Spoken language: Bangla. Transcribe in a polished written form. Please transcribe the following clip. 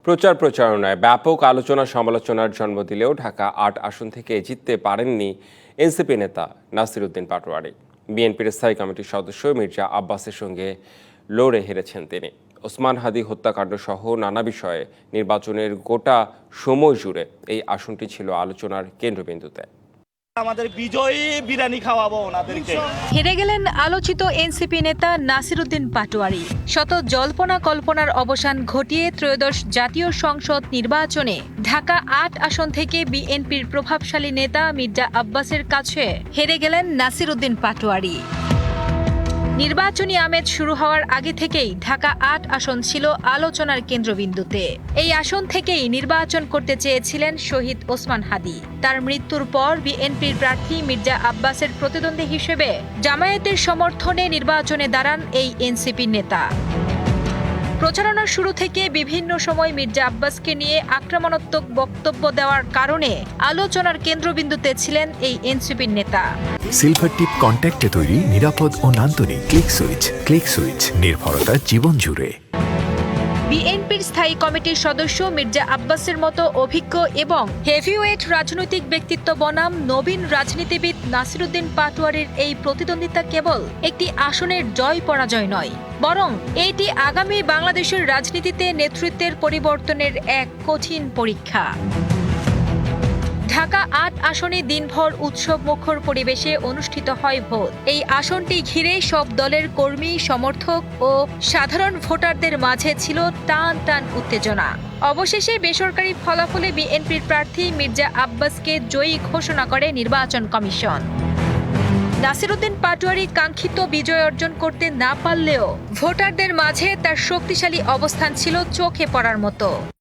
প্রচার প্রচারণায় ব্যাপক আলোচনা সমালোচনার জন্ম দিলেও ঢাকা-৮ আসন থেকে জিততে পারেননি এনসিপি নেতা নাসির উদ্দিন পাটোয়ারি। বিএনপির স্থায়ী কমিটির সদস্য মির্জা আব্বাসের সঙ্গে লড়ে হেরেছেন তিনি। ওসমান হাদি হত্যাকাণ্ড সহ নানা বিষয়ে নির্বাচনের গোটা সময় জুড়ে এই আসনটি ছিল আলোচনার কেন্দ্রবিন্দুতে। আমাদের বিজয়ী বিরিয়ানি খাওয়াবো ওনাদেরকে। হেরে গেলেন আলোচিত এনসিপি নেতা নাসির উদ্দিন পাটোয়ারি। শত জল্পনা কল্পনার অবসান ঘটিয়ে ত্রয়োদশ জাতীয় সংসদ নির্বাচনে ঢাকা-৮ আসন থেকে বিএনপির প্রভাবশালী নেতা মির্জা আব্বাসের কাছে হেরে গেলেন নাসির উদ্দিন পাটোয়ারি। নির্বাচনী আমেজ শুরু হওয়ার আগে থেকেই ঢাকা-৮ আসন ছিল আলোচনার কেন্দ্রবিন্দুতে। এই আসন থেকেই নির্বাচন করতে চেয়েছিলেন শহীদ ওসমান হাদি। তার মৃত্যুর পর বিএনপির প্রার্থী মির্জা আব্বাসের প্রতিদ্বন্দ্বী হিসেবে জামায়াতের সমর্থনে নির্বাচনে দাঁড়ান এই এনসিপি নেতা। প্রচারণার শুরু থেকে বিভিন্ন সময় মির্জা আব্বাসকে নিয়ে আক্রমণাত্মক বক্তব্য দেওয়ার কারণে আলোচনার কেন্দ্রবিন্দুতে ছিলেন এই এনসিপির নেতা। সিলভার টিপ কন্ট্যাক্টে তৈরি নিরাপদ ও নান্দনিক ক্লিক সুইচ নির্ভরতা জীবন জুড়ে। বিএনপির স্থায়ী কমিটির সদস্য মির্জা আব্বাসের মতো অভিজ্ঞ এবং হেভিওয়েট রাজনৈতিক ব্যক্তিত্ব বনাম নবীন রাজনীতিবিদ নাসির উদ্দিন পাটোয়ারির এই প্রতিদ্বন্দ্বিতা কেবল একটি আসনের জয় পরাজয় নয়, বরং এটি আগামী বাংলাদেশের রাজনীতিতে নেতৃত্বের পরিবর্তনের এক কঠিন পরীক্ষা। ঢাকা-৮ আসনে দিনভর উৎসব মুখর পরিবেশে অনুষ্ঠিত হয় ভোট। এই আসনটি ঘিরে সব দলের কর্মী, সমর্থক ও সাধারণ ভোটারদের মাঝে ছিল টান টান উত্তেজনা। অবশেষে বেসরকারি ফলাফলে বিএনপির প্রার্থী মির্জা আব্বাসকে জয়ী ঘোষণা করে নির্বাচন কমিশন। নাসির উদ্দিন পাটোয়ারি কাঙ্ক্ষিত বিজয় অর্জন করতে না পারলেও ভোটারদের মাঝে তার শক্তিশালী অবস্থান ছিল চোখে পড়ার মতো।